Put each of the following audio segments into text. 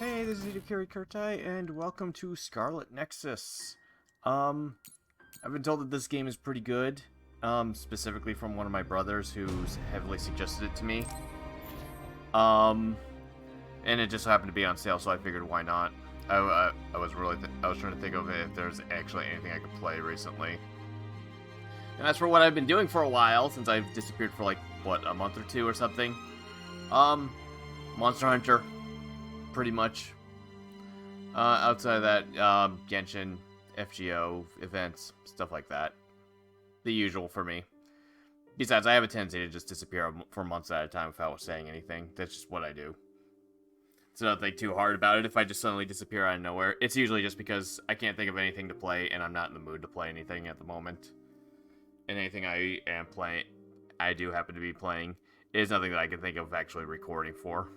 Hey, this is Idokiri Kurtai, and welcome to Scarlet Nexus. I've been told that this game is pretty good, specifically from one of my brothers who's heavily suggested it to me. And it just happened to be on sale, so I figured why not. I was trying to think of if there's actually anything I could play recently. And that's for what I've been doing for a while, since I've disappeared for like, what, a month or two or something? Monster Hunter. Pretty much. Outside of that, Genshin, FGO, events, stuff like that. The usual for me. Besides, I have a tendency to just disappear for months at a time without saying anything. That's just what I do. So don't think too hard about it if I just suddenly disappear out of nowhere. It's usually just because I can't think of anything to play, and I'm not in the mood to play anything at the moment. And anything I am playing, I do happen to be playing, is nothing that I can think of actually recording for.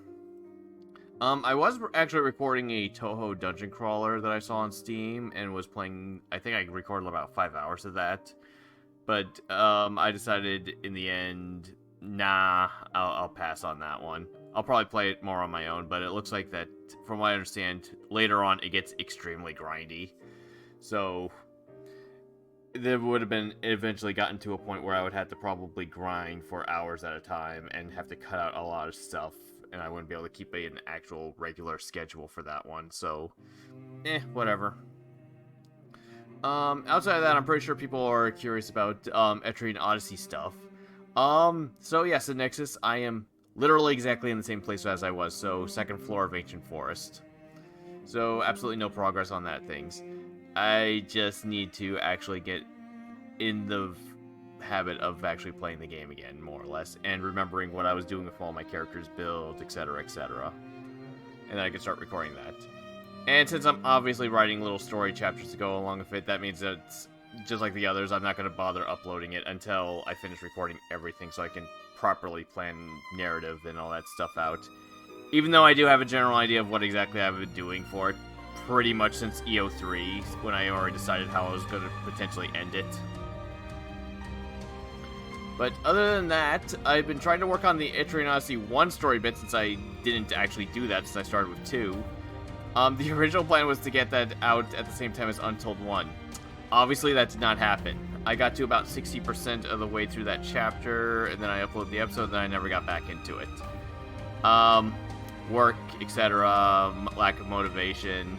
I was actually recording a Toho dungeon crawler that I saw on Steam, and was playing, I think I recorded about 5 hours of that. But, I decided in the end, nah, I'll pass on that one. I'll probably play it more on my own, but it looks like that, from what I understand, later on it gets extremely grindy. So, there would have been eventually gotten to a point where I would have to probably grind for hours at a time, and have to cut out a lot of stuff. And I wouldn't be able to keep an actual regular schedule for that one, so whatever. Outside of that, I'm pretty sure people are curious about Etrian Odyssey stuff. So yes, in Nexus, I am literally exactly in the same place as I was, so second floor of Ancient Forest. So absolutely no progress on that things. I just need to actually get in the habit of actually playing the game again, more or less, and remembering what I was doing with all my characters' builds, etc., etc. And then I can start recording that. And since I'm obviously writing little story chapters to go along with it, that means that, just like the others, I'm not going to bother uploading it until I finish recording everything, so I can properly plan narrative and all that stuff out. Even though I do have a general idea of what exactly I've been doing for it, pretty much since EO3, when I already decided how I was going to potentially end it. But other than that, I've been trying to work on the Etrian Odyssey 1 story bit, since I didn't actually do that since I started with 2. The original plan was to get that out at the same time as Untold 1. Obviously, that did not happen. I got to about 60% of the way through that chapter, and then I uploaded the episode, and then I never got back into it. Work, etc., lack of motivation,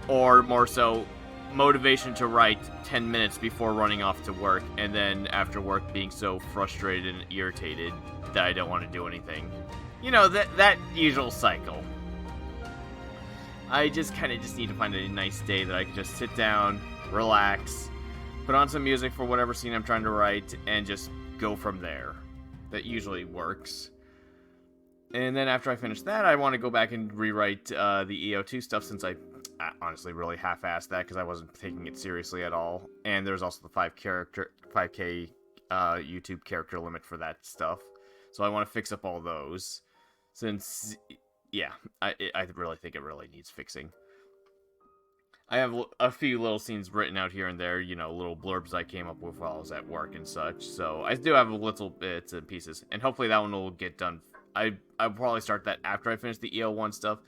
or more so, motivation to write 10 minutes before running off to work, and then after work being so frustrated and irritated that I don't want to do anything. You know, that usual cycle. I just kind of need to find a nice day that I can just sit down, relax, put on some music for whatever scene I'm trying to write, and just go from there. That usually works. And then after I finish that, I want to go back and rewrite the EO2 stuff, since I honestly really half-assed that because I wasn't taking it seriously at all. And there's also the 5K YouTube character limit for that stuff. So I want to fix up all those. Since, yeah, I really think it really needs fixing. I have a few little scenes written out here and there, you know, little blurbs I came up with while I was at work and such. So I do have little bits and pieces. And hopefully that one will get done. I'll probably start that after I finish the EO1 stuff.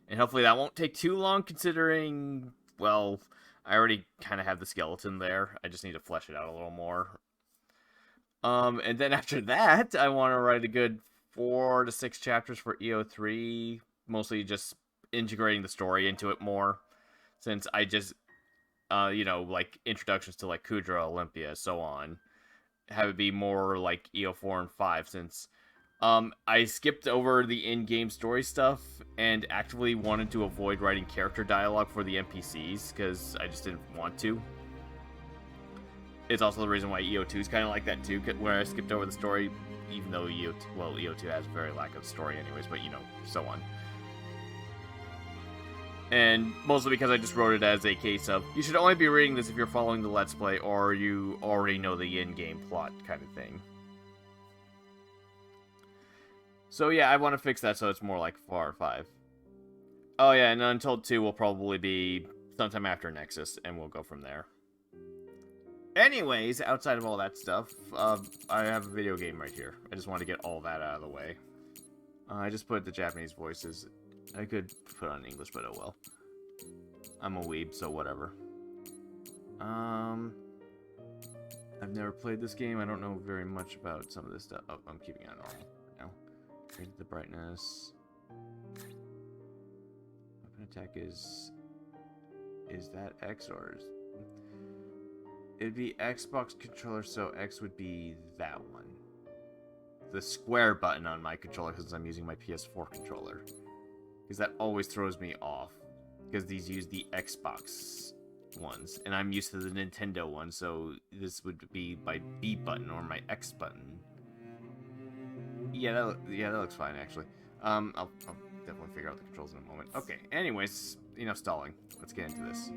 And hopefully that won't take too long, considering, well, I already kind of have the skeleton there. I just need to flesh it out a little more. And then after that, I want to write a good 4 to 6 chapters for EO3. Mostly just integrating the story into it more. Since I just, you know, like introductions to like Kudra, Olympia, so on. Have it be more like EO4 and 5, since I skipped over the in-game story stuff and actively wanted to avoid writing character dialogue for the NPCs because I just didn't want to. It's also the reason why EO2 is kind of like that too, where I skipped over the story, even though EO2 has very lack of story anyways, but you know, so on. And mostly because I just wrote it as a case of, you should only be reading this if you're following the Let's Play or you already know the in-game plot kind of thing. So yeah, I want to fix that so it's more like 4 or 5. Oh yeah, and Untold 2 will probably be sometime after Nexus, and we'll go from there. Anyways, outside of all that stuff, I have a video game right here. I just want to get all that out of the way. I just put the Japanese voices I could put on English, but oh well. I'm a weeb, so whatever. I've never played this game. I don't know very much about some of this stuff. Oh, I'm keeping it on normal now. Rated the brightness. Weapon attack is that X or is... It'd be Xbox controller, so X would be that one. The square button on my controller, because I'm using my PS4 controller. Because that always throws me off. Because these use the Xbox ones, and I'm used to the Nintendo one, so this would be my B button or my X button. Yeah, that looks fine, actually. I'll definitely figure out the controls in a moment. Okay, anyways, enough stalling. Let's get into this.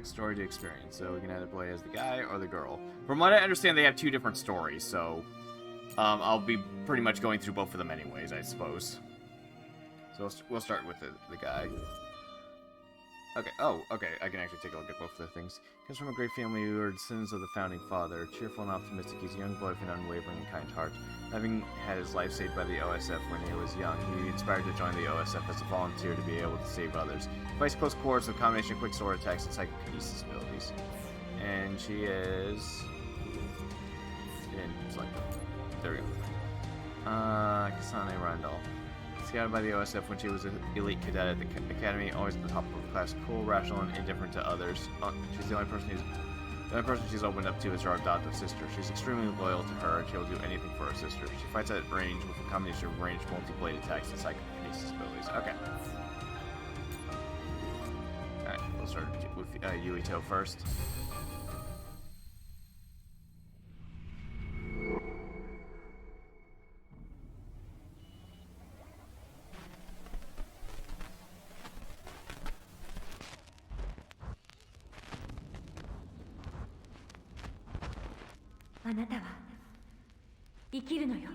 Story to experience, so we can either play as the guy or the girl. From what I understand, they have two different stories, so I'll be pretty much going through both of them anyways, I suppose. So we'll start with the guy. Okay, okay, I can actually take a look at both of the things. Comes from a great family who are descendants of the founding father. Cheerful and optimistic, he's a young boy with an unwavering and kind heart. Having had his life saved by the OSF when he was young, he inspired to join the OSF as a volunteer to be able to save others. Fights close quarters with a combination of quick sword attacks and psychokinesis abilities. And she is... There we go. Kasane Randall. Scouted by the OSF when she was an elite cadet at the academy, always at the top of her class, cool, rational, and indifferent to others. She's the only person she's opened up to is her adoptive sister. She's extremely loyal to her, and she'll do anything for her sister. She fights at range with a combination of ranged multi-blade attacks and psychokinesis abilities. Okay. Alright, we'll start with Yuito first. あなたは生きるのよ。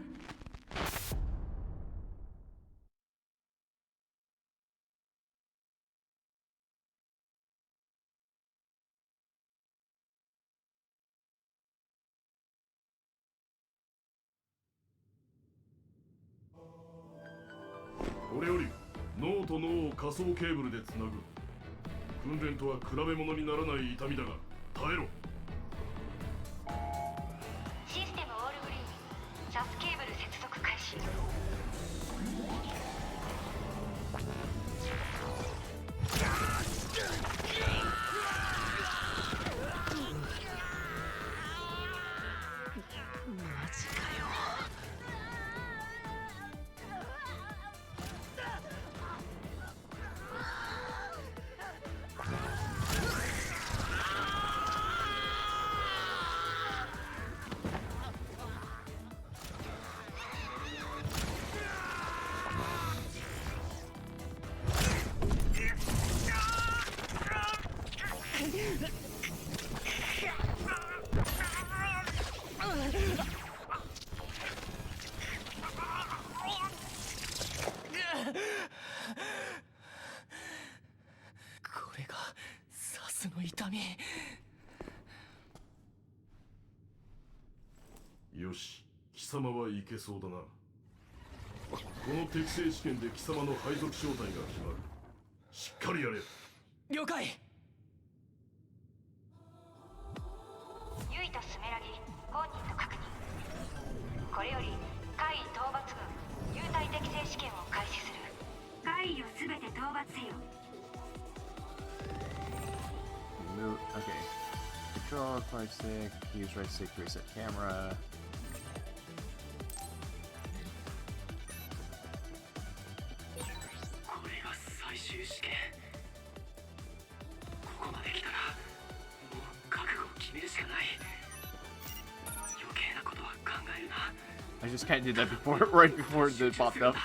これより脳と脳を仮想ケーブルでつなぐ。訓練とは比べ物にならない痛みだが耐えろ。システムオールグリーン、サスケーブル接続開始。マジかよ。これがサスの痛み。よし、貴様はいけそうだな。この適正試験で貴様の配属正体が決まる。しっかりやれ。了解。ユイとスメラギ本人と確認。これより怪異討伐軍幽体適正試験を開始する。怪異をすべて討伐せよ。Okay. Control, right stick, use right stick to reset camera. I just kind of did that before, right before it popped up.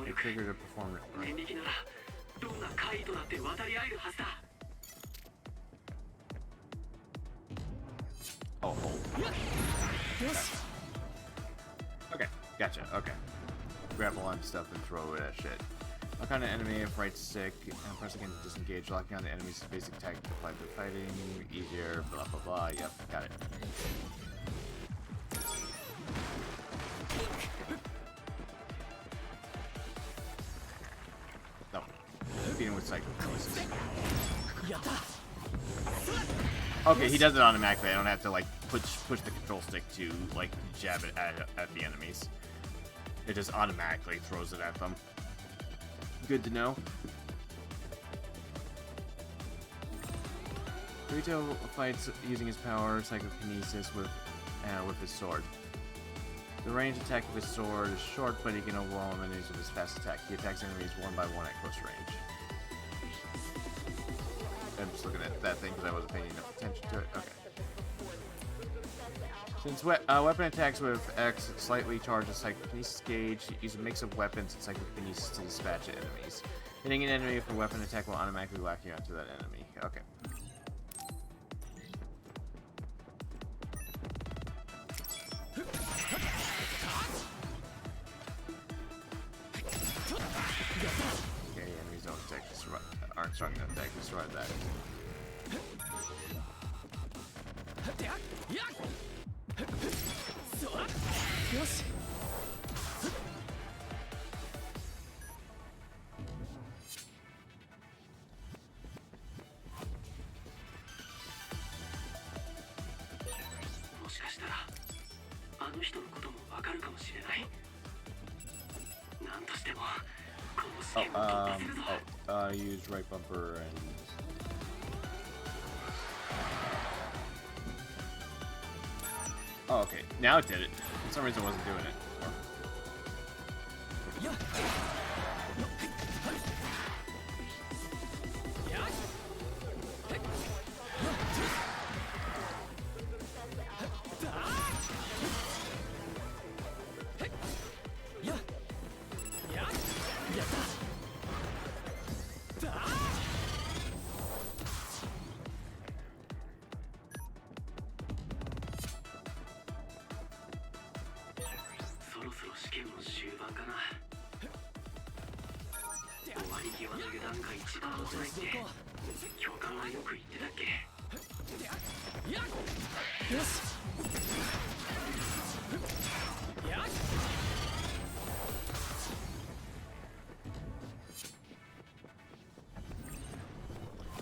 It triggered a performance. Right. Okay, gotcha. Okay. Grapple on stuff and throw it at shit. Lock on an enemy if right stick and press again to disengage. Locking on the enemy's basic attack to apply to fighting. Easier, blah blah blah. Yep, got it. No. Beating with psychokinesis. Okay, he does it automatically. I don't have to like push the control stick to like jab it at the enemies. It just automatically throws it at them. Good to know. Rito fights using his power psychokinesis with his sword. The range attack of his sword is short, but he can overwhelm enemies with his fast attack. He attacks enemies one by one at close range. I'm just looking at that thing because I wasn't paying enough attention to it. Okay. Since weapon attacks with X slightly charge the psychokinesis gauge, use a mix of weapons and psychokinesis to dispatch enemies. Hitting an enemy with a weapon attack will automatically lock you onto that enemy. Okay. Okay, enemies don't attack to survive, aren't strong enough to actually survive that. Use right bumper and... Oh, okay. Now it did it. For some reason I wasn't doing it before.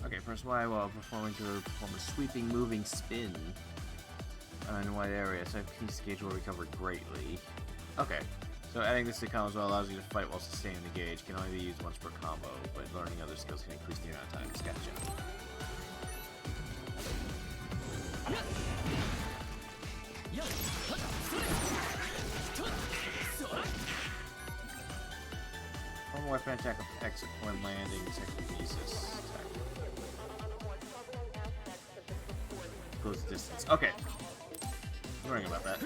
Okay, press Y while performing to perform a sweeping, moving spin in a wide area. Psychokinesis gauge will recover greatly. Okay, so adding this to combos allows you to fight while sustaining the gauge. Can only be used once per combo, but learning other skills can increase the amount of time. Gotcha. One weapon attack of X when landing psychokinesis attack. Goes distance. Okay. I'm worrying about that.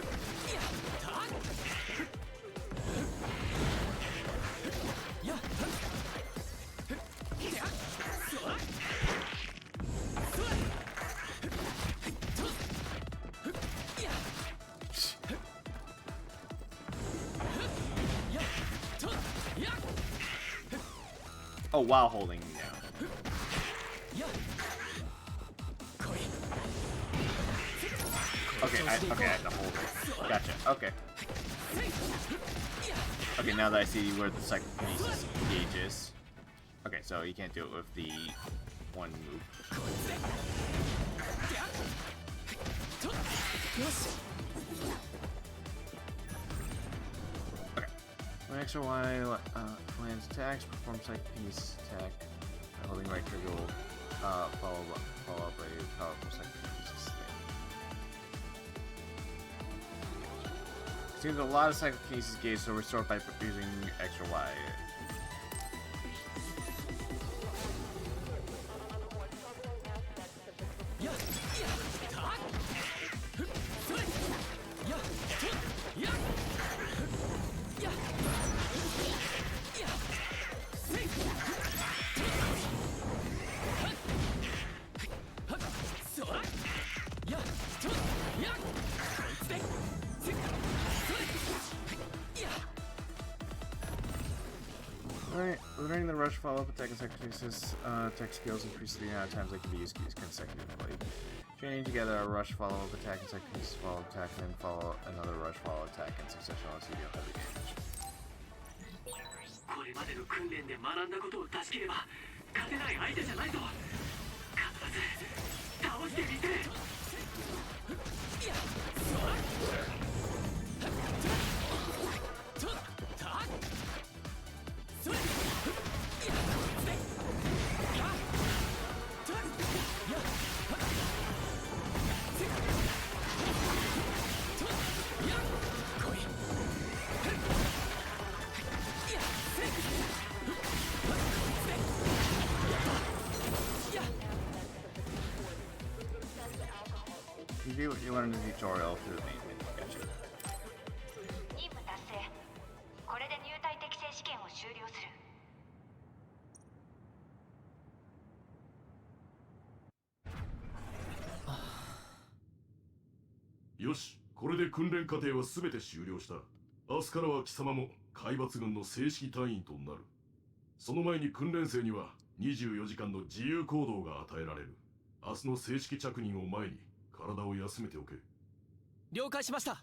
Oh, while holding me down. Okay, I had to hold it. Gotcha. Okay. Okay, now that I see where the psychokinesis gauge is. Okay, so you can't do it with the one move. Okay. When X or Y lands attacks, perform psychokinesis attack by holding right trigger will follow up a powerful psychokinesis thing. Seems a lot of psychokinesis gauge, so restored by using X or Y. With learning the rush follow-up attack and psychokinesis tech skills increase the amount of times they can be used consecutively. Chaining together a rush follow-up attack and psychokinesis follow-up attack, and then follow another rush follow-up attack in succession unless you deal heavy damage. これまでの訓練で学んだことを出し切れば勝てない相手じゃないと必ず倒してみせる。You do what you learn in the tutorial through the main menu. Gotcha. 任務達成。これで入隊適正試験を終了する。よし、これで訓練過程は全て終了した。明日からは貴様も海抜軍の正式隊員となる。その前に訓練生には24時間の自由行動が与えられる。明日の正式着任を前に体を休めておけ。了解しました。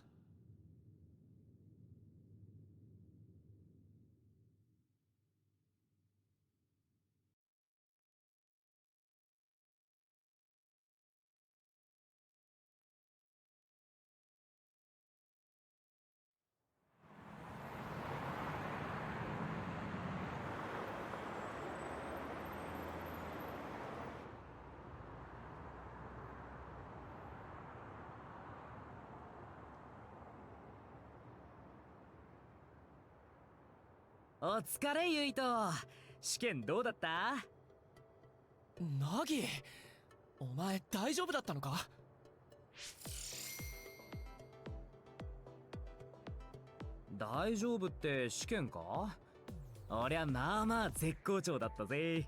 お疲れゆいと。試験どうだった？ナギ、お前大丈夫だったのか？大丈夫って試験か？俺はまあまあ絶好調だったぜ。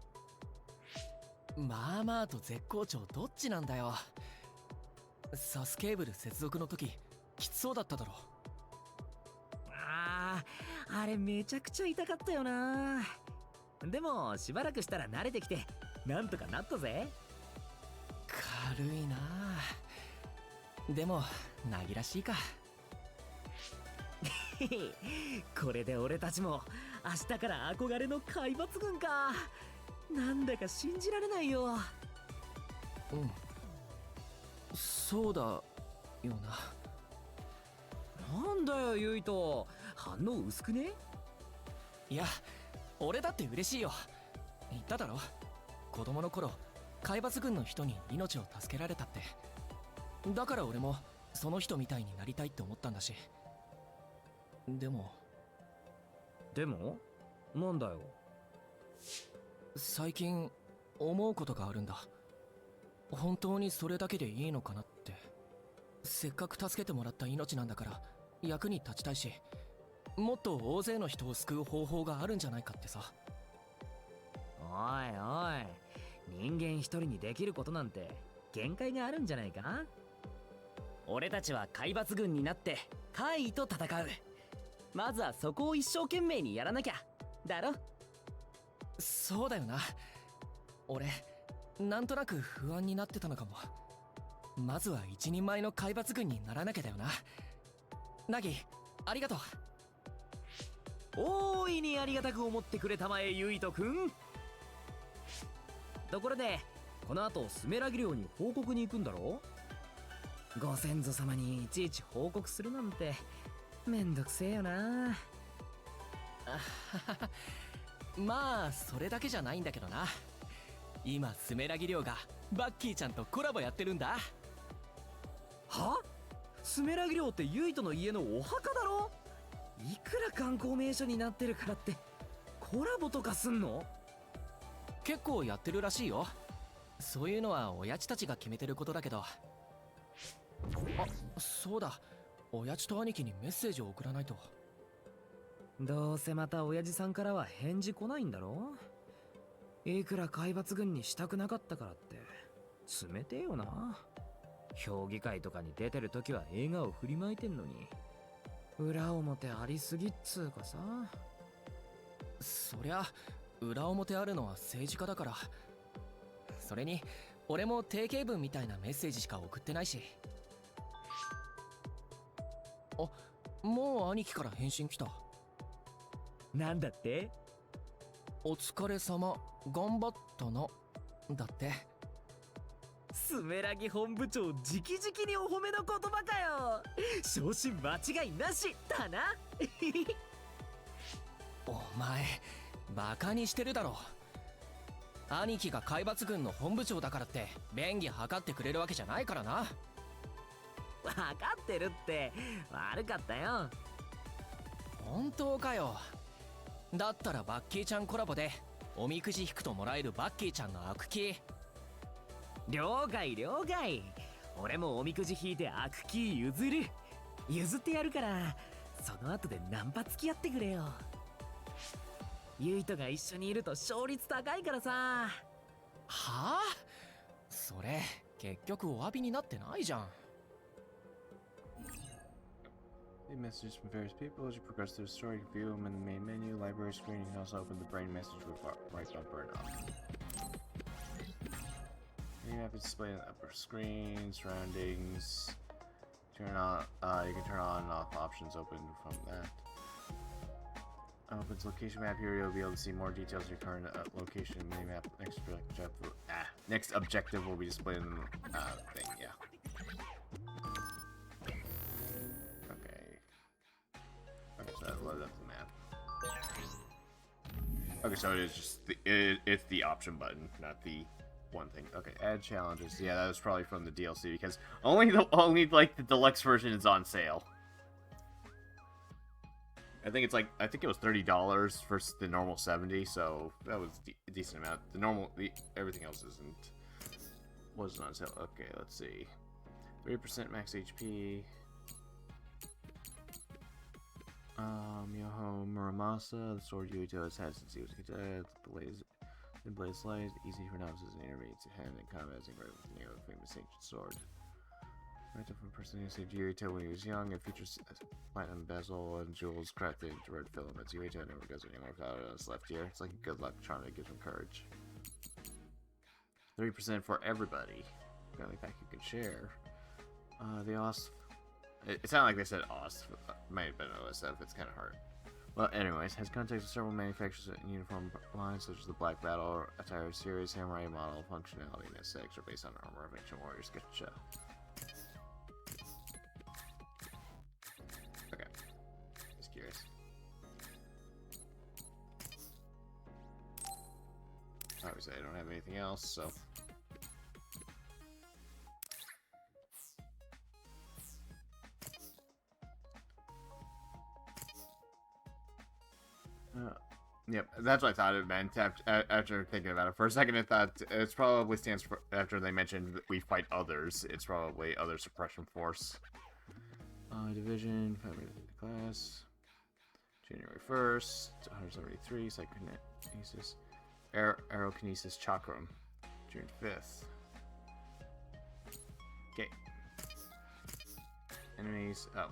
まあまあと絶好調どっちなんだよ。サスケーブル接続の時きつそうだっただろ。あれめちゃくちゃ痛かったよな。でもしばらくしたら慣れてきてなんとかなったぜ。軽いな。でもナギらしいか。これで俺たちも明日から憧れの海抜軍か。なんだか信じられないよ。うん、そうだよな。なんだよユイと、反応薄くね？いや、俺だって嬉しいよ。言っただろ、子供の頃海抜軍の人に命を助けられたって。だから俺もその人みたいになりたいって思ったんだし。でもなんだよ。最近思うことがあるんだ。本当にそれだけでいいのかなって。せっかく助けてもらった命なんだから役に立ちたいし、もっと大勢の人を救う方法があるんじゃないかってさ。おいおい、人間一人にできることなんて限界があるんじゃないか？俺たちは海抜軍になって怪異と戦う。まずはそこを一生懸命にやらなきゃだろ。そうだよな。俺なんとなく不安になってたのかも。まずは一人前の海抜軍にならなきゃだよな。ナギ、ありがとう。大いにありがたく思ってくれたまえユイトくん。ところでこの後スメラギ寮に報告に行くんだろ？ご先祖様にいちいち報告するなんてめんどくせえよな。まあそれだけじゃないんだけどな。今スメラギ寮がバッキーちゃんとコラボやってるんだ。は？スメラギ寮ってユイトの家のお墓だろ？いくら観光名所になってるからってコラボとかすんの？結構やってるらしいよ。そういうのは親父たちが決めてることだけど。あ、そうだ、親父と兄貴にメッセージを送らないと。どうせまた親父さんからは返事来ないんだろ？いくら海抜軍にしたくなかったからって冷てえよな。評議会とかに出てる時は笑顔振りまいてんのに裏表ありすぎっつうかさ。そりゃ裏表あるのは政治家だから。それに俺も定型文みたいなメッセージしか送ってないし。あ、もう兄貴から返信来た。なんだって？お疲れ様、頑張ったな、だって。スメラギ本部長直々にお褒めの言葉かよ。昇進間違いなしだな。お前バカにしてるだろ。兄貴が海抜軍の本部長だからって便宜図ってくれるわけじゃないからな。分かってるって。悪かったよ。本当かよ。だったらバッキーちゃんコラボでおみくじ引くともらえるバッキーちゃんの悪気。了解了解。俺もおみくじ引いて悪気譲ってやるから、その後でナンパ付き合ってくれよ。ユイとが一緒にいると勝率高いからさ。はあ？それ結局お詫びになってないじゃん。The messages from various people as you progress through the story. You can view them in the main menu, library screen. You can also open the brain message with right bumper and off. You have to display on the upper screen, surroundings. Turn on. You can turn on and off options open from that. Opens location map here. You'll be able to see more details of your current location mini map. Next objective will be displayed in the thing. Yeah. Okay, so that loaded up the map. Okay, so it is just it's the option button, not the one thing. Okay, add challenges. Yeah, that was probably from the DLC because only like the deluxe version is on sale. I think it was $30 versus the normal $70, so that was a decent amount. Everything else wasn't on sale. Okay, let's see. 3% max HP. Yoho Muramasa, the sword Yuito has had since he was a kid. The blaze light, easy for novices and intermediates to hand in combat, as engraved with the name of the famous ancient sword. Right from a person who saved Yuito when he was young, it features platinum bezel and jewels crafted into red filaments. Yuito never goes anywhere without it on his left ear. It's like a good luck charm that gives him courage. 30% for everybody. Got any pack you can share. The OS. It sounded like they said OS. Might have been OSF. It's kind of hard. Well, anyways, has contacts with several manufacturers in uniform lines such as the Black Battle Attire Series, Samurai Model, Functionality, and SX are based on armor of ancient warriors. Getcha. Okay. Just curious. Obviously, I don't have anything else, so. Yep, that's what I thought it meant after thinking about it. For a second, I thought it probably stands for, after they mentioned we fight others, it's probably other suppression force. Division, 5 minutes class. January 1st, 173, Psychokinesis. Aerokinesis Chakram. June 5th. Okay. Enemies, oh.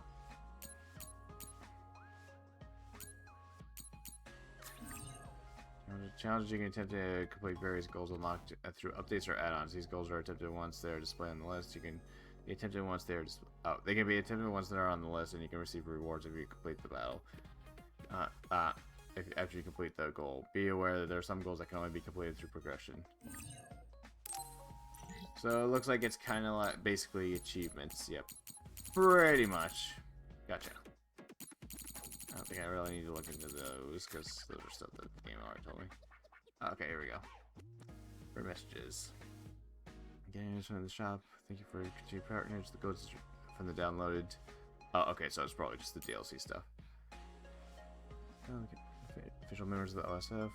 Challenges you can attempt to complete various goals unlocked through updates or add-ons. These goals are attempted once they are displayed on the list. You can be attempted once they are they can be attempted once they are on the list, and you can receive rewards if you complete the battle. After you complete the goal, be aware that there are some goals that can only be completed through progression. So it looks like it's kind of like basically achievements. Yep, pretty much. Gotcha. I don't think I really need to look into those because those are stuff that the game already told me. Okay, here we go. For messages. Getting this from the shop. Thank you for your continued patronage. The codes from the downloaded. Oh, okay, so it's probably just the DLC stuff. Okay. Official members of the OSF.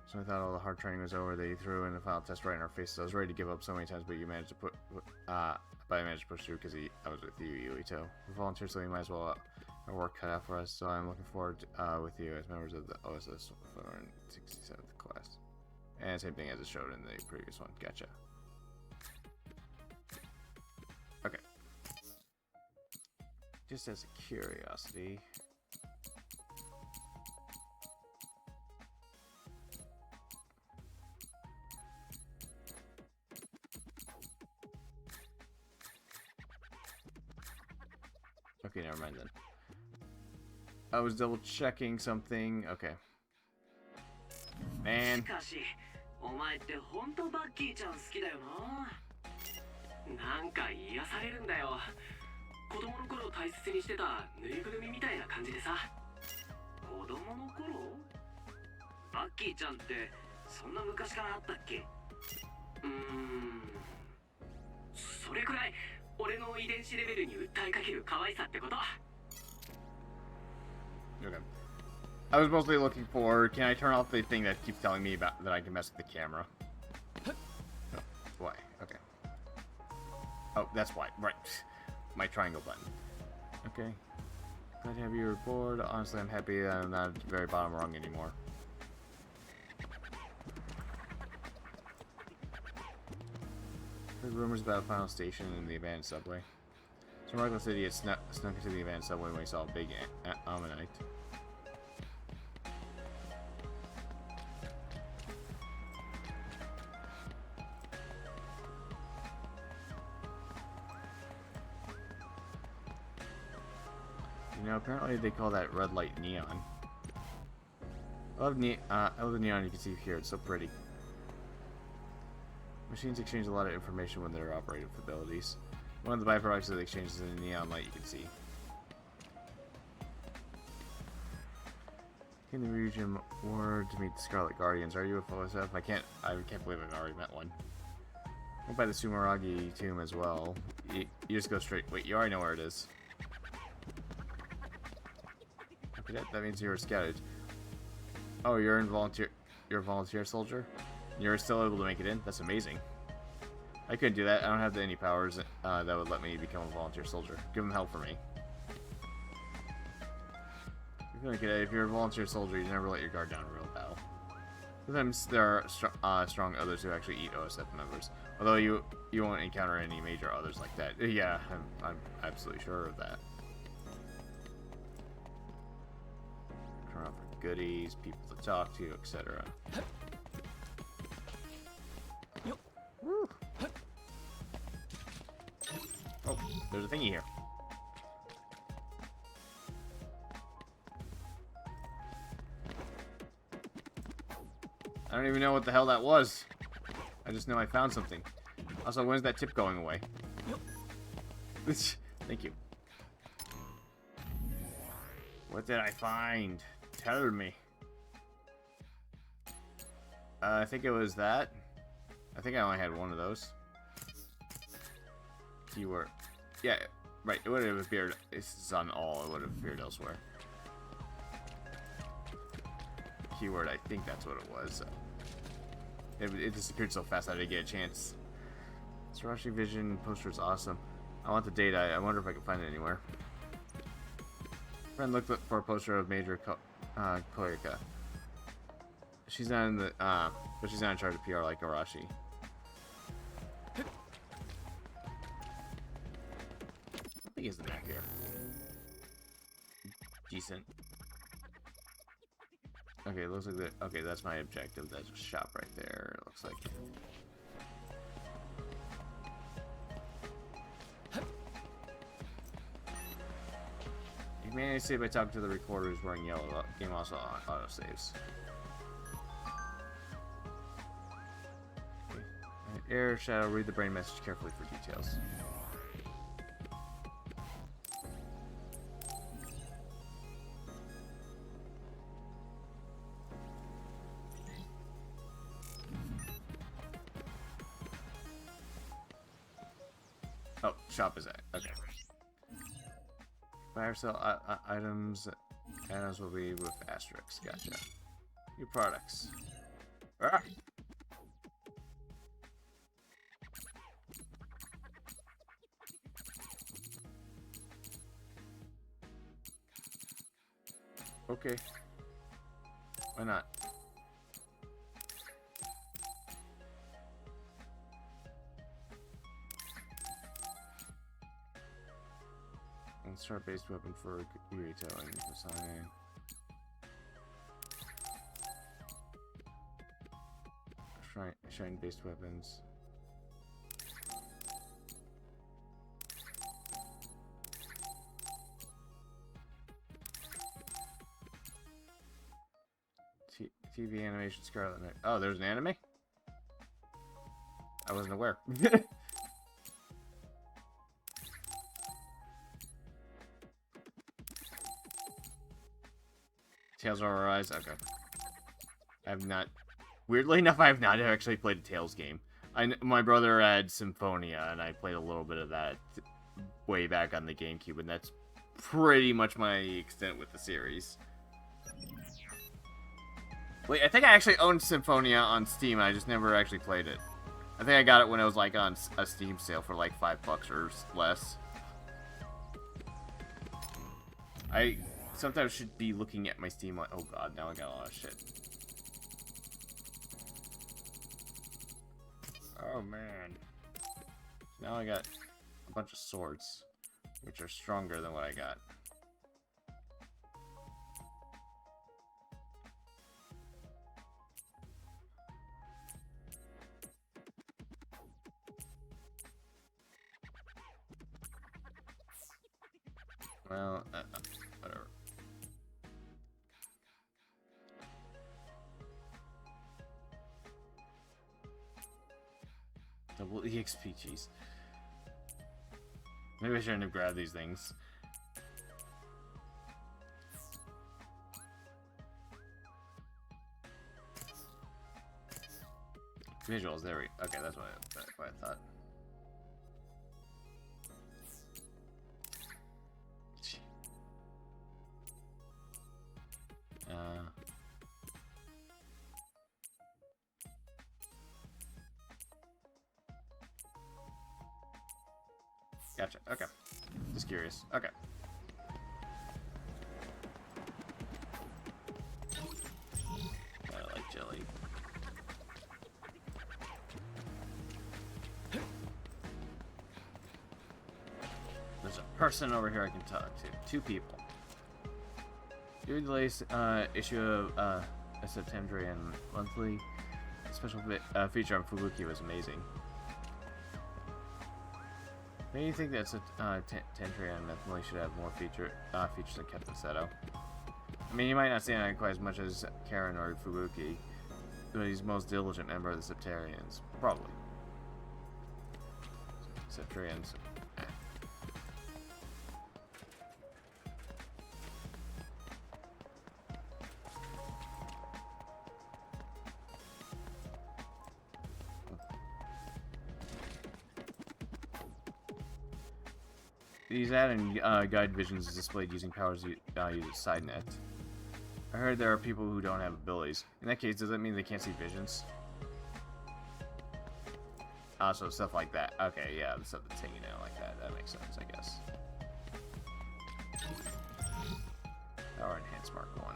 So I thought all the hard training was over. They threw in the final test right in our faces. I was ready to give up so many times, but you managed to but I managed to push through because I was with you, Yuito. We volunteered, so we might as well. Our work cut out for us, so I'm looking forward to, with you as members of the OSS 67th class. And same thing as it showed in the previous one. Gotcha. Okay. Just as a curiosity. Okay, never mind then. I was double checking something. Okay. し Man. かしお前ってほんとバッキーちゃん好きだよな。なんか癒されるんだよ。子供の頃大切にしてたぬいぐるみみたいな感じでさ。子供の頃？バッキーちゃんってそんな昔からあったっけ？それくらい俺の遺伝子レベルに訴えかける可愛さってこと。 Okay. I was mostly looking for, can I turn off the thing that keeps telling me about that I can mess with the camera? Oh, why? Okay. Oh, that's why. Right. My triangle button. Okay. Glad to have you aboard. Honestly, I'm happy that I'm not at the very bottom rung anymore. Heard rumors about a final station in the abandoned subway. Some reckless idiot snuck into the abandoned subway when he saw a big ammonite. You know, apparently they call that red light neon. I love the neon you can see here. It's so pretty. Machines exchange a lot of information when they're operating with abilities. One of the byproducts of the exchange is the neon light you can see. In the region were to meet the Scarlet Guardians. Are you a FOSF? I can't believe I've already met one. Went by the Sumeragi tomb as well. You just go straight. Wait, you already know where it is. Okay, that means you're scouted. Oh, you're a volunteer soldier? You're still able to make it in? That's amazing. I couldn't do that. I don't have any powers that would let me become a volunteer soldier. Give them help for me. If you're a volunteer soldier, you never let your guard down in real battle. Sometimes there are strong others who actually eat OSF members. Although you won't encounter any major others like that. Yeah, I'm absolutely sure of that. Turn off for goodies, people to talk to, etc. Woo. Oh, there's a thingy here. I don't even know what the hell that was. I just know I found something. Also, when's that tip going away? Thank you. What did I find? Tell me. I think it was that. I think I only had one of those. Keyword. Yeah, right. It would have appeared. It's on all. It would have appeared elsewhere. Keyword. I think that's what it was. It disappeared so fast I didn't get a chance. Sarashi Vision poster is awesome. I want the data. I wonder if I can find it anywhere. Friend looked for a poster of Major Koyaka. She's not in the but she's not in charge of PR like Arashi. I think it's the map here. Decent. Okay, it looks like that. Okay, that's my objective. That's a shop right there. It looks like. You may save by talking to the recorder who's wearing yellow. Game also auto saves. Okay. Air Shadow, read the brain message carefully for details. Oh, shop is that. Okay. Buy or sell items will be with asterisks. Gotcha. New products. Ah! Okay. Why not? Start based weapon for Yurito and Kasane. Shrine based weapons. TV animation Scarlet. Oh, there's an anime? I wasn't aware. Tales of Arise? Okay. I have not... Weirdly enough, I have not actually played a Tales game. My brother had Symphonia, and I played a little bit of that way back on the GameCube, and that's pretty much my extent with the series. Wait, I think I actually owned Symphonia on Steam, I just never actually played it. I think I got it when it was like on a Steam sale for like $5 or less. I sometimes should be looking at my Steam like, oh god, now I got a lot of shit. Oh man. Now I got a bunch of swords, which are stronger than what I got. Well, whatever. Double EXP, jeez. Maybe I shouldn't have grabbed these things. Visuals, there we go. Okay, that's what I thought. Gotcha, okay. Just curious. Okay. I like jelly. There's a person over here I can talk to. 2 people. During the latest issue of a Septembrian monthly, special feature on Fubuki was amazing. Maybe you think that Tentrian monthly should have more features than Captain Seto. I mean, he might not stand out quite as much as Karen or Fubuki, but he's the most diligent member of the Septarians. Probably. Septarians. These add-in guide visions is displayed using powers use SideNet. I heard there are people who don't have abilities. In that case, does that mean they can't see visions? So stuff like that. Okay, yeah, the stuff that's hanging out like that. That makes sense, I guess. Power Enhance Mark 1.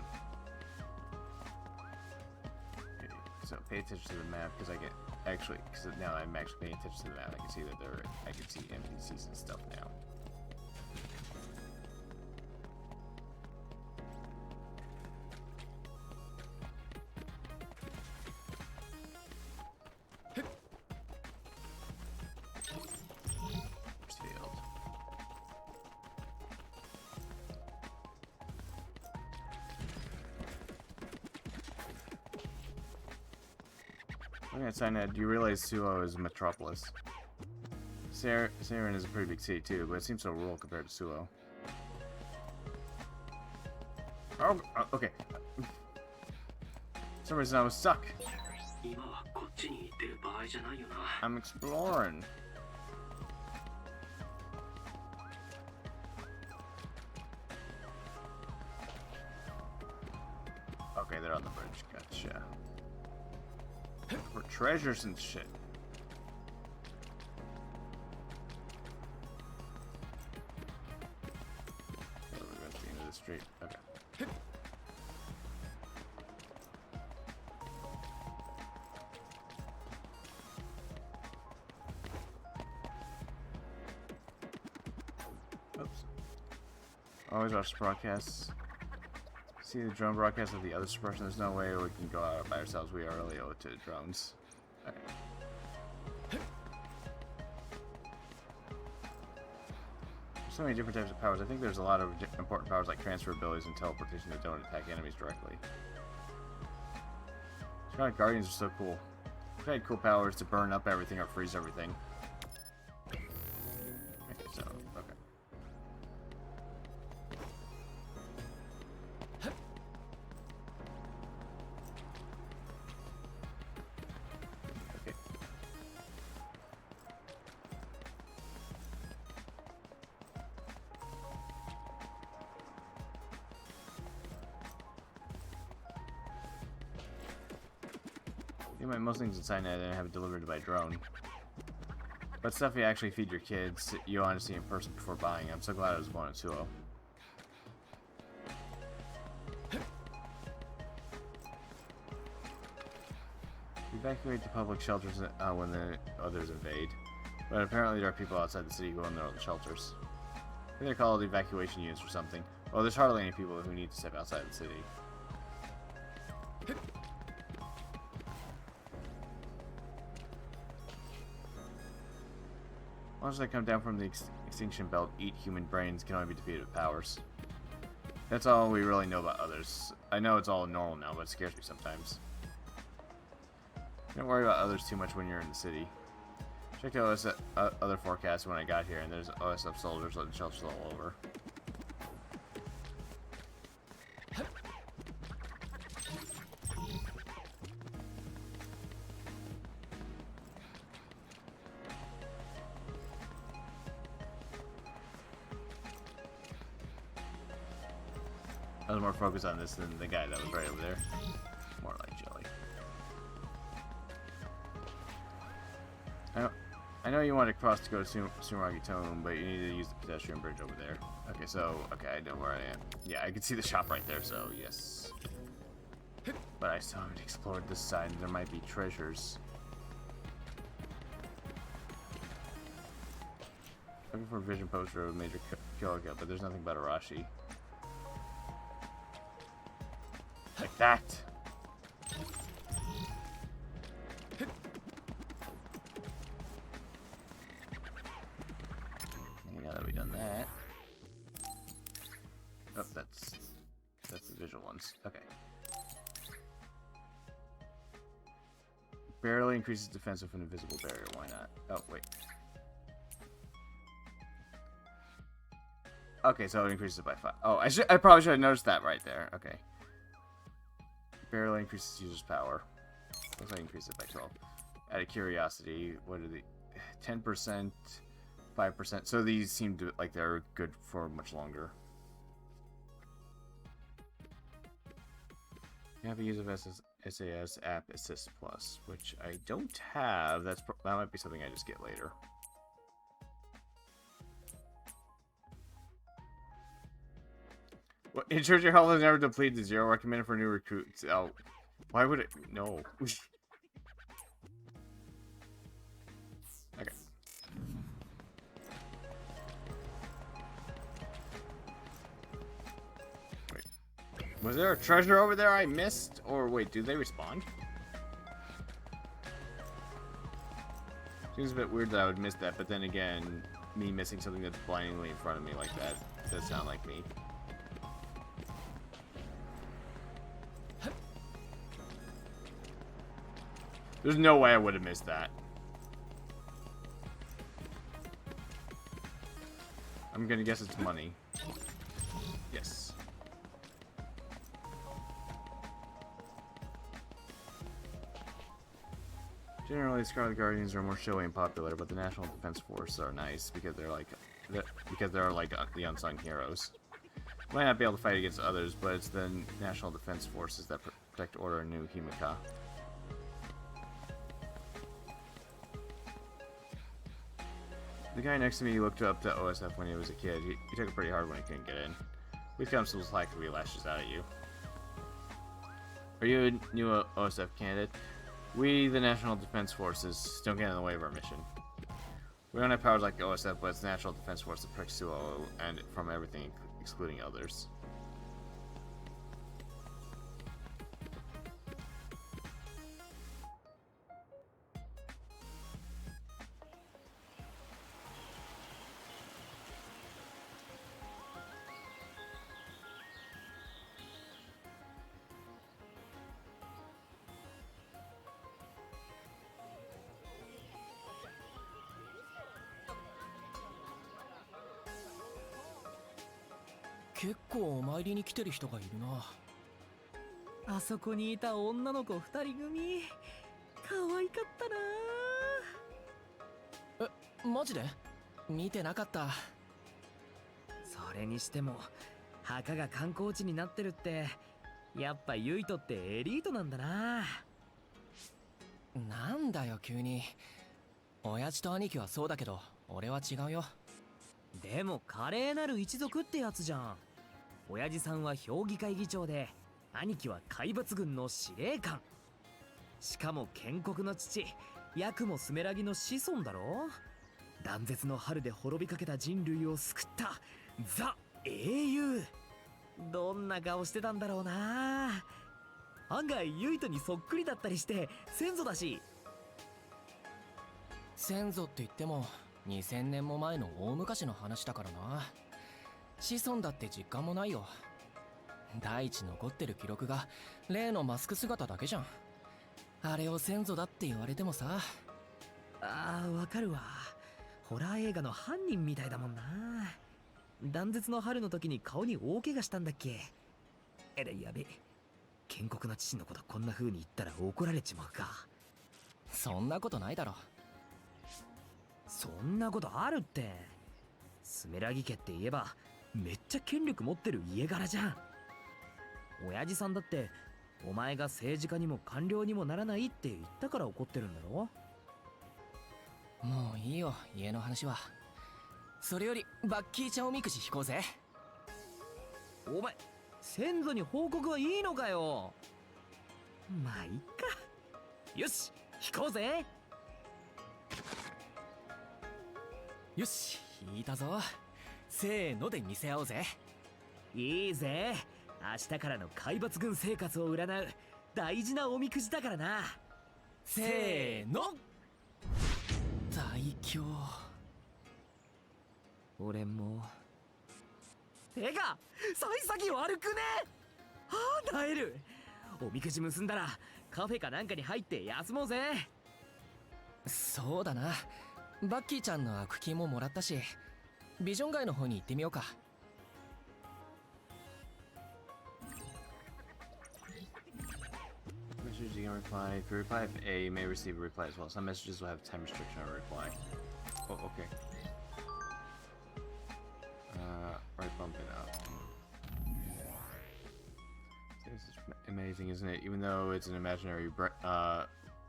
Okay, so pay attention to the map, because I get... Actually, because now I'm actually paying attention to the map, I can see that I can see NPCs and stuff now. Signet, do you realize Suo is a metropolis? Saren is a pretty big city too, but it seems so rural compared to Suo. Oh, okay. For some reason I was stuck. I'm exploring. Okay, they're on the bridge. Gotcha. For treasures and shit. Oh, we're at the end of the street. Okay. Oops. Always watch the broadcasts. See the drone broadcast of the other suppression. There's no way we can go out by ourselves. We are really owed to drones. Okay. There's so many different types of powers. I think there's a lot of important powers like transfer abilities and teleportation that don't attack enemies directly. God, Guardians are so cool. They had cool powers to burn up everything or freeze everything. Okay, so, okay. Okay. Most things inside now they have it delivered by drone. But stuff you actually feed your kids, you want to see in person before buying. I'm so glad I was born at 2-0. Evacuate the public shelters when the others invade. But apparently there are people outside the city who own their own shelters. I think they're called evacuation units or something. Well, there's hardly any people who need to step outside the city. Monsters that come down from the extinction belt eat human brains can only be defeated with powers. That's all we really know about others. I know it's all normal now, but it scares me sometimes. Don't worry about others too much when you're in the city. Check out other forecasts when I got here, and there's OSF soldiers letting shelters all over. I was more focused on this than the guy that was right over there. More like jelly. I know you want to cross to go to Sumeragi Tome, but you need to use the pedestrian bridge over there. Okay, so, okay, I know where I am. Yeah, I can see the shop right there, so yes. But I still haven't explored this side, and there might be treasures. Looking for a vision poster of a major killer, but there's nothing about Arashi. Like that. Now that we've done that. Oh, that's the visual ones. Okay. Barely increases defense with an invisible barrier. Why not? Oh, wait. Okay, so it increases it by 5. Oh, I probably should have noticed that right there. Okay. Barely increases user's power. Looks like increase it by 12. Out of curiosity, what are the 10%, 5%? So these seem to like they're good for much longer. You have a use of SAS app assist plus, which I don't have. That might be something I just get later. Well, ensures your health is never depleted to 0. Recommended for new recruits. Oh, why would it? No. Okay. Wait. Was there a treasure over there I missed? Or wait, do they respawn? Seems a bit weird that I would miss that, but then again, me missing something that's blindingly in front of me like that does sound like me. There's no way I would have missed that. I'm gonna guess it's money. Yes. Generally, Scarlet Guardians are more showy and popular, but the National Defense Force are nice because they're like the unsung heroes. Might not be able to fight against others, but it's the National Defense Forces that protect order in New Himika. The guy next to me looked up to OSF when he was a kid. He took it pretty hard when he couldn't get in. We've come some slack if he lashes out at you. Are you a new OSF candidate? We, the National Defense Forces, don't get in the way of our mission. We don't have powers like OSF, but it's the National Defense Force that protects Suo and from everything, excluding others. 結構お参りに来てる人がいるな。あそこにいた女の子2人組可愛かったな。マジで？見てなかった。それにしても墓が観光地になってるってやっぱユイトってエリートなんだな。なんだよ急に。親父と兄貴はそうだけど俺は違うよ。でも華麗なる一族ってやつじゃん。親父さんは評議会議長で兄貴は海抜軍の司令官。しかも建国の父ヤクモスメラギの子孫だろ。断絶の春で滅びかけた人類を救ったザ英雄。どんな顔してたんだろうな。案外ユイトにそっくりだったりして先祖だし。先祖って言っても2000年も前の大昔の話だからな。子孫だって実感もないよ。第一残ってる記録が例のマスク姿だけじゃん。あれを先祖だって言われてもさ。ああ、わかるわ。ホラー映画の犯人みたいだもんな。断絶の春の時に顔に大怪我したんだっけ。やべ。建国の父のことこんな風に言ったら怒られちまうか。そんなことないだろ。そんなことあるって。スメラギ家って言えばめっちゃ権力持ってる家柄じゃん。親父さんだってお前が政治家にも官僚にもならないって言ったから怒ってるんだろ。もういいよ家の話は。それよりバッキーちゃんおみくじ引こうぜ。お前先祖に報告はいいのかよ。まあいっか。よし引こうぜ。よし引いたぞ。せーので見せ合おうぜ。いいぜ。明日からの海抜軍生活を占う大事なおみくじだからな。せーの。大凶。俺もてか幸先悪くね。はあなえる。おみくじ結んだらカフェかなんかに入って休もうぜ。そうだな。バッキーちゃんの悪金ももらったしビジョン街の方に行ってみようか。Messages you can reply. If you reply with A, you may receive a reply as well. Some messages will have time restriction on reply. Oh, okay. Right bump it up. This is amazing, isn't it? Even though it's an imaginary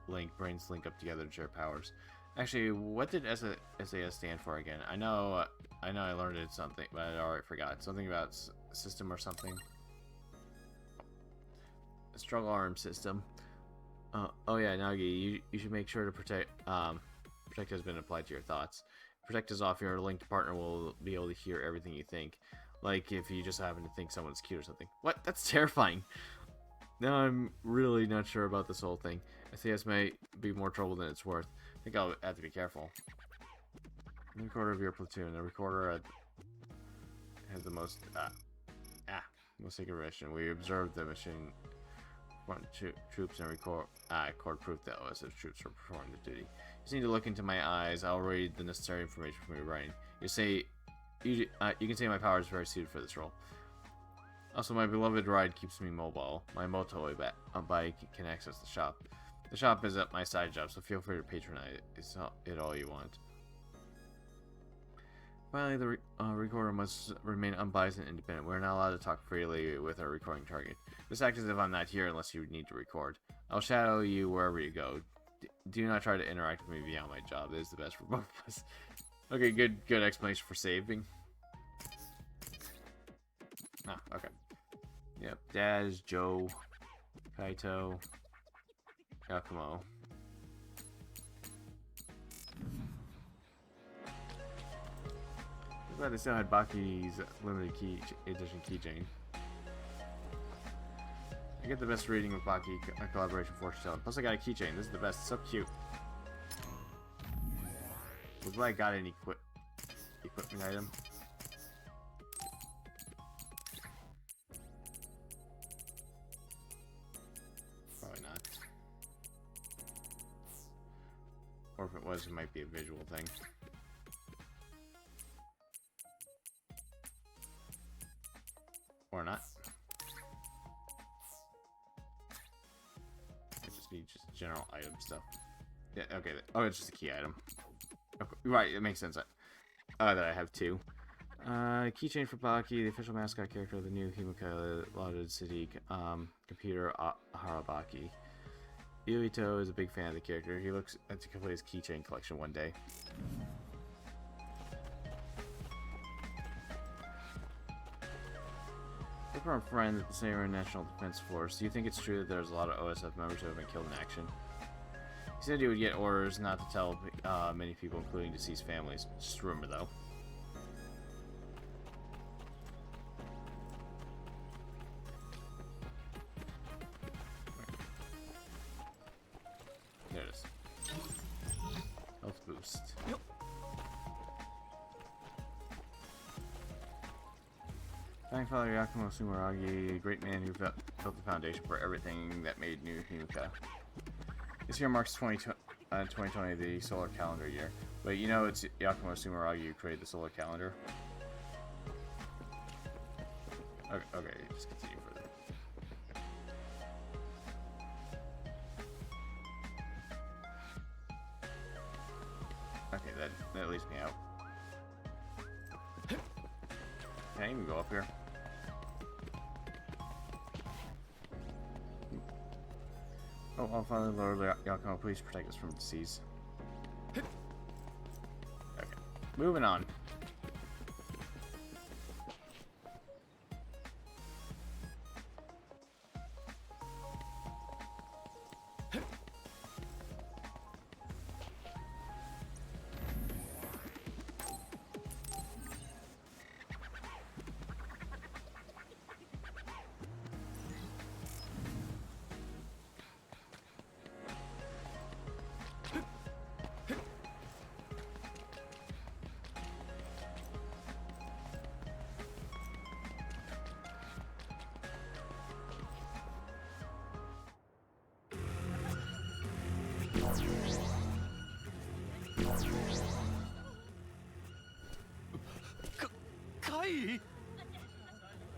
link, brains link up together to share powers. Actually, what did SAS stand for again? I know I learned it something, but I already forgot. Something about system or something. A struggle arm system. Oh yeah, Nagi, you should make sure to protect. Protect has been applied to your thoughts. Protect is off. Your linked partner will be able to hear everything you think. Like if you just happen to think someone's cute or something. What? That's terrifying. Now I'm really not sure about this whole thing. SAS may be more trouble than it's worth. I think I'll have to be careful. The recorder of your platoon. The recorder has the most most sacred mission. We observed the machine front troops and record proof that OSS troops are performing the duty. You just need to look into my eyes. I'll read the necessary information from your writing. You can say my power is very suited for this role. Also, my beloved ride keeps me mobile. My motorway bike can access the shop. The shop is at my side job, so feel free to patronize it all you want. Finally, the recorder must remain unbiased and independent. We're not allowed to talk freely with our recording target. Just act as if I'm not here unless you need to record. I'll shadow you wherever you go. Do not try to interact with me beyond my job. It is the best for both of us. Okay, good explanation for saving. Ah, okay. Yep, Daz, Joe, Kaito, Yakumo. I'm glad they still had Baki's limited edition keychain. I get the best reading with Baki collaboration fortune telling. Plus I got a keychain. This is the best. So cute. Was I got an equipment item? Probably not. Or if it was, it might be a visual thing. Or not. It just be just general item stuff. Yeah, okay. Oh, it's just a key item. Okay, right, it makes sense. That I have two. Keychain for Baki, the official mascot character of the new Himika lauded city computer Harabaki. Yuito is a big fan of the character. He looks to complete his keychain collection one day. From our friend at the Samurai National Defense Force, do you think it's true that there's a lot of OSF members who have been killed in action? He said he would get orders not to tell many people, including deceased families. Just a rumor, though. There it is. Health boost. Yep. Thank Father Yakumo Sumeragi, a great man who built the foundation for everything that made New Himika. This year marks 2020, the solar calendar year. But you know it's Yakumo Sumeragi who created the solar calendar. Okay, just continue further. Okay, that leaves me out. Can I even go up here? Oh, Father Lord Yakumo, please protect us from disease. Okay, moving on.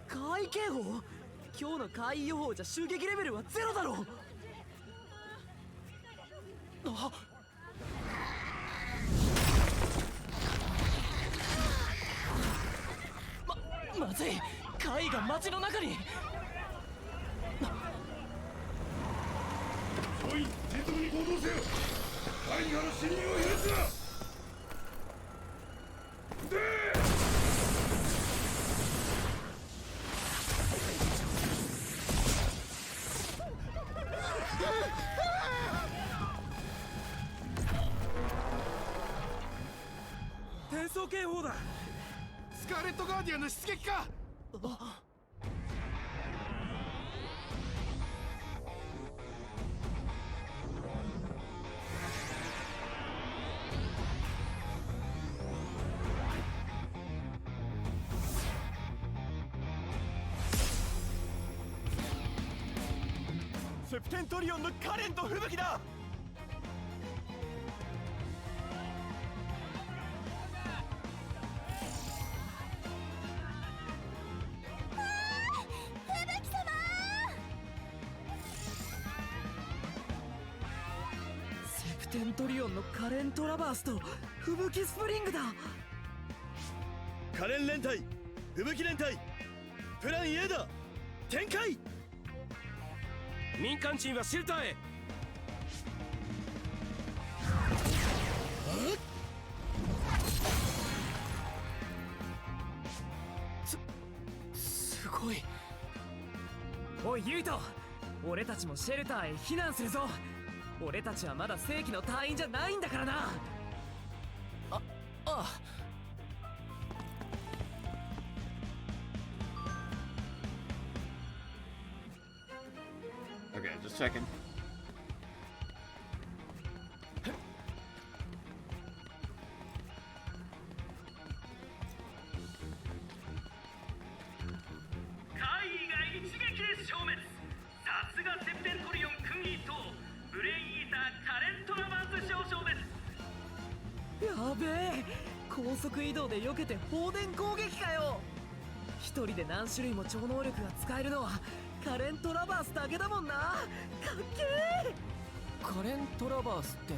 怪警報？今日の怪異予報じゃ襲撃レベルはゼロだろう。あ、まずい、怪異が街の中に。総員、迅速に行動せよ。会議から侵入を許すな。転送警報だ。スカーレットガーディアンの出撃か。セプテントリオンのカレンと吹雪だ。セプテントリオンのカレントラバースと吹雪スプリングだ。カレン連隊、吹雪連隊、プラン A だ。展開。民間人はシェルターへ。すごい。おいユイト、俺たちもシェルターへ避難するぞ。俺たちはまだ正規の隊員じゃないんだからな。ああ。Okay, just checking. 怪異が一撃で消滅。さすがセプテントリオン君一等、ブレインイーターカレントラバーズ少将です。やべえ、高速移動で避けて放電攻撃かよ。一人で何種類も超能力が使えるのはカレン・トラバースだけだもんな。かっけえ。カレン・トラバースって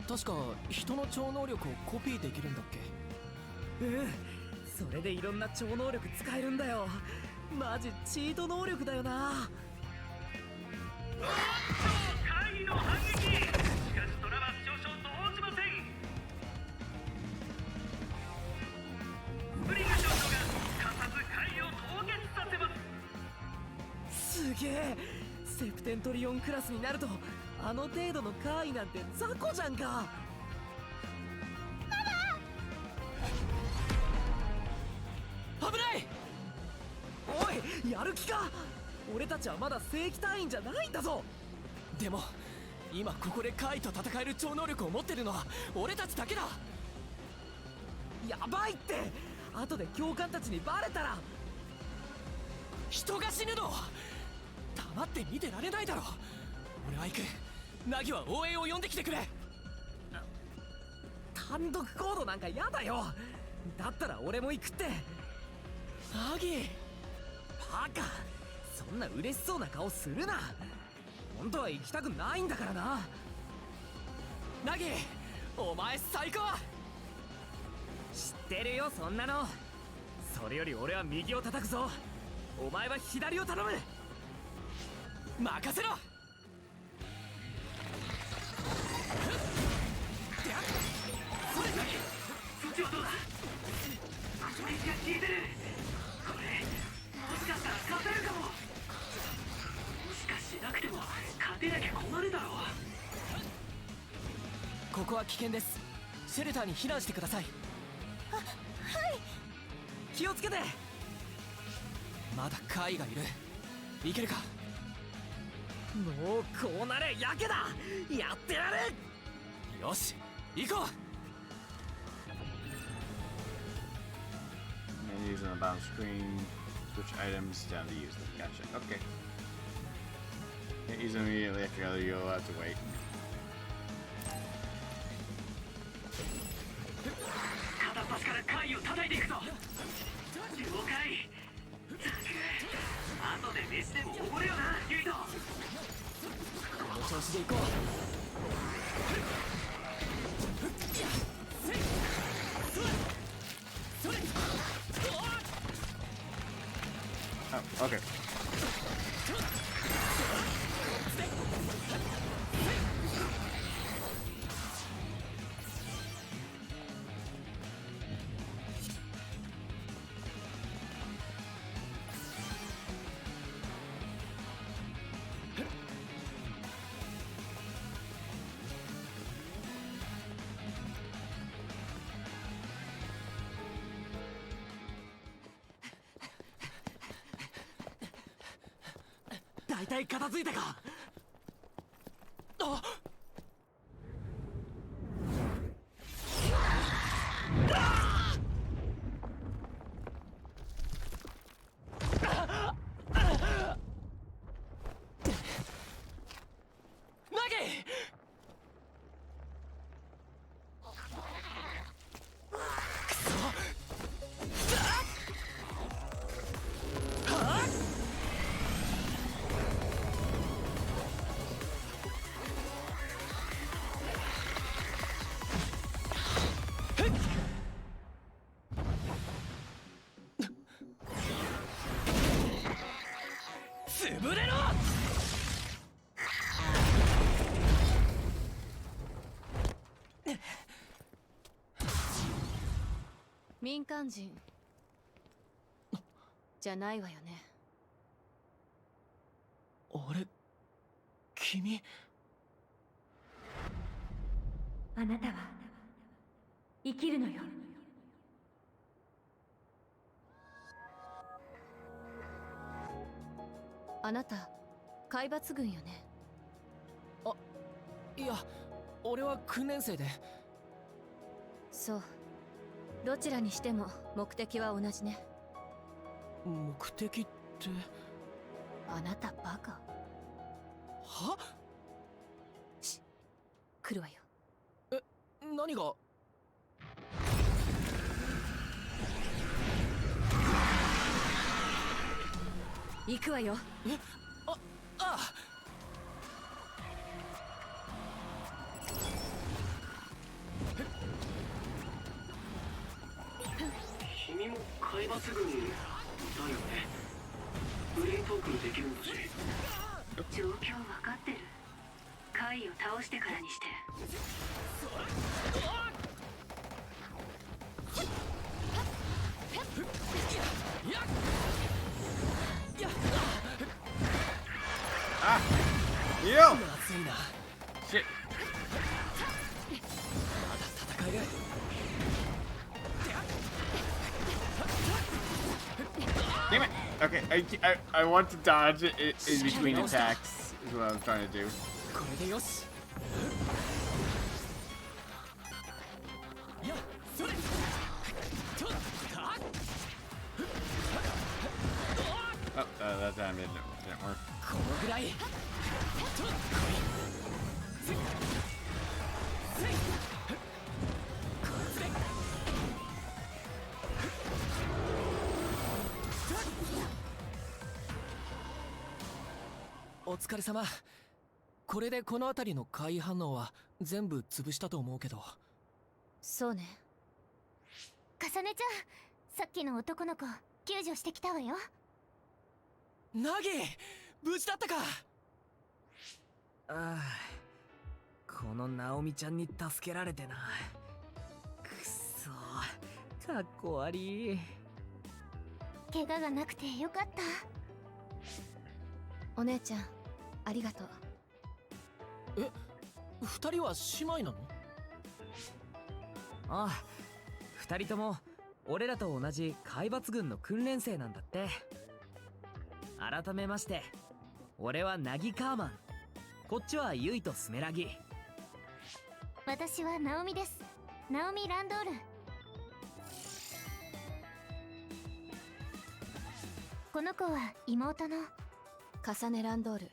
確か人の超能力をコピーできるんだっけ？うん、それでいろんな超能力使えるんだよ。マジチート能力だよな。怪異の反撃。しかしトラバース少々と応じません。スプリング少々がすかさず怪異を凍結させます。すげえ。セプテントリオンクラスになるとあの程度の怪異なんて雑魚じゃんか。危ない。おい、やる気か。俺たちはまだ正規隊員じゃないんだぞ。でも今ここで怪異と戦える超能力を持ってるのは俺たちだけだ。やばいって。後で教官たちにバレたら。人が死ぬの黙って見てられないだろ。俺は行く。ナギは応援を呼んできてくれ。単独行動なんかやだよ。だったら俺も行くって。ナギ。バカ、そんな嬉しそうな顔するな。本当は行きたくないんだからな。ナギ、お前最高。知ってるよそんなの。それより俺は右を叩くぞ。お前は左を頼む。任せろ。そっちはどうだ。攻撃が効いてる。これもしかしたら勝てるかも。もしかしなくても勝てなきゃ困るだろう。ここは危険です。シェルターに避難してください。はい。気をつけて。まだ怪異がいる。いけるか。もうこうなれやけだ。やってやる。よし行こう。Menus on the bottom screen. Switch items down to use them. Gotcha. Okay. Can't use them immediately after other. You'll have to wait. 片っ端から怪異を叩いていくぞ。了解。後で飯でもおごれよな、ユイト。この調子で行こう。Oh, okay.「大体片付いたか。あ。潰れろ。民間人じゃないわよね。あれ、君。あなたは生きるのよ。あなた海抜軍よね。いや、俺は訓練生で。そう、どちらにしても目的は同じね。目的って。あなたバカ。は？来るわよ。何が？行くわよ。ああ。君も海抜軍だよね。ブレイントークできるんだし。状況わかってる。カイを倒してからにして。Ah! Yo! 熱いな。 Shit. まだ戦いが。Damn it! Okay, I want to dodge it in between attacks, is what I'm trying to do. これでよし。やっそれ。ちょっと。 Oh, that time didn't work. このぐらい。お疲れ様。これでこの辺りの怪異反応は全部潰したと思うけど。そうね。かさねちゃん、さっきの男の子救助してきたわよ。ナギ、無事だったか。ああ、このナオミちゃんに助けられてな。くっそ、かっこ悪い。怪我がなくてよかった。お姉ちゃん、ありがとう。え、二人は姉妹なの？ああ、二人とも俺らと同じ海抜軍の訓練生なんだって。改めまして、俺はナギカーマン。こっちはユイとスメラギ。私はナオミです。ナオミ・ランドール。この子は妹のカサネ・ランドール。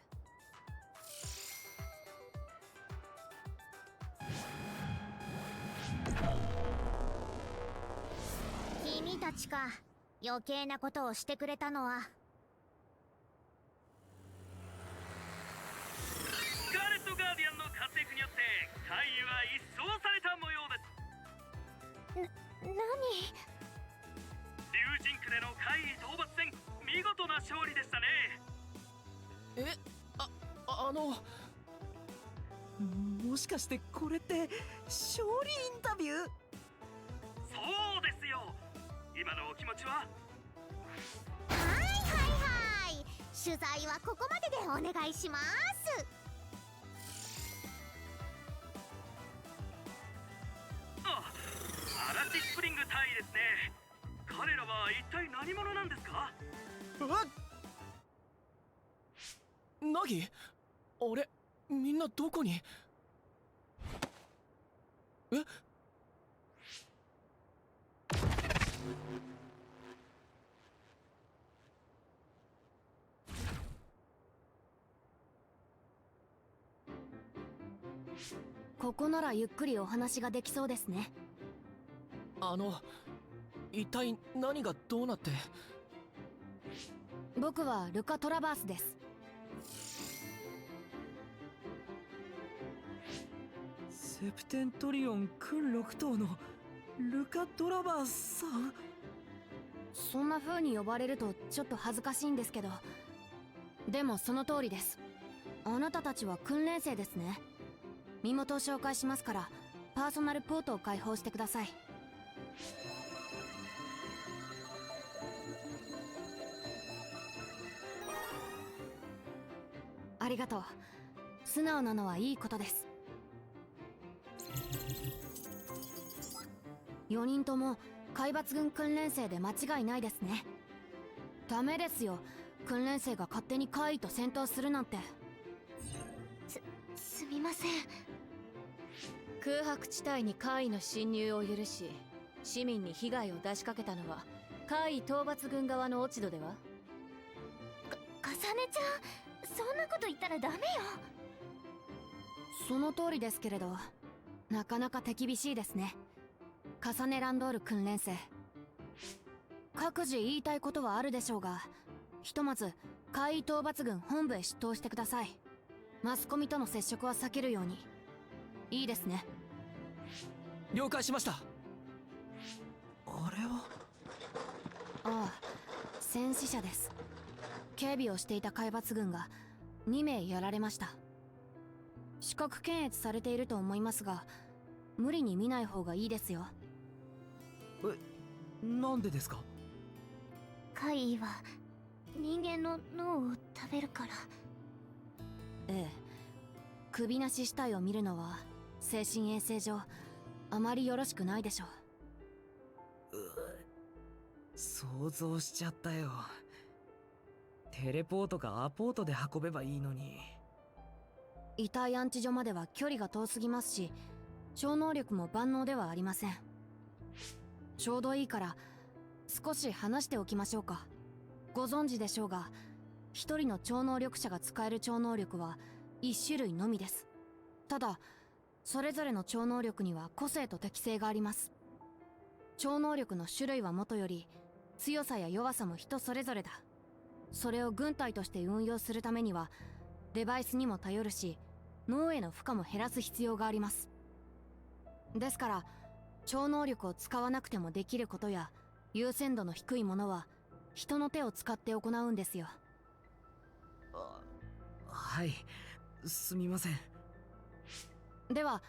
君たちか。余計なことをしてくれたのは。スカーレット・ガーディアンの活躍によって怪異は一掃された模様です。何？竜神区での怪異討伐戦、見事な勝利でしたね。え、もしかしてこれって勝利インタビュー？そうですよ。今のお気持ちは？はい。取材はここまででお願いします。あ、アラシスプリング隊ですね。彼らは一体何者なんですか？ナギ？あれ、みんなどこに？え？ここならゆっくりお話ができそうですね。一体何がどうなって？僕はルカ・トラバースです。セプテントリオン訓6等のルカ・トラバースさん？そんな風に呼ばれるとちょっと恥ずかしいんですけど、でもその通りです。あなたたちは訓練生ですね。身元を紹介しますから、パーソナルポートを開放してください。ありがとう。素直なのはいいことです。4人とも海抜軍訓練生で間違いないですね。ダメですよ、訓練生が勝手に怪異と戦闘するなんて。すみません。空白地帯に怪異の侵入を許し、市民に被害を出しかけたのは怪異討伐軍側の落ち度では？かさねちゃん、そんなこと言ったらダメよ。その通りですけれど、なかなか手厳しいですね、カサネ・ランドール訓練生。各自言いたいことはあるでしょうが、ひとまず海討伐軍本部へ出頭してください。マスコミとの接触は避けるように。いいですね。了解しました。あれはああ、戦死者です。警備をしていた海抜軍が2名やられました。資格検閲されていると思いますが、無理に見ない方がいいですよ。なんでですか？怪異は人間の脳を食べるから。ええ、首なし死体を見るのは精神衛生上あまりよろしくないでしょう。想像しちゃったよ。テレポートかアポートで運べばいいのに。遺体安置所までは距離が遠すぎますし、超能力も万能ではありません。ちょうどいいから少し話しておきましょうか。ご存知でしょうが、一人の超能力者が使える超能力は一種類のみです。ただそれぞれの超能力には個性と適性があります。超能力の種類はもとより強さや弱さも人それぞれだ。それを軍隊として運用するためにはデバイスにも頼るし、脳への負荷も減らす必要があります。ですから超能力を使わなくてもできることや優先度の低いものは人の手を使って行うんですよ。はい、すみません。では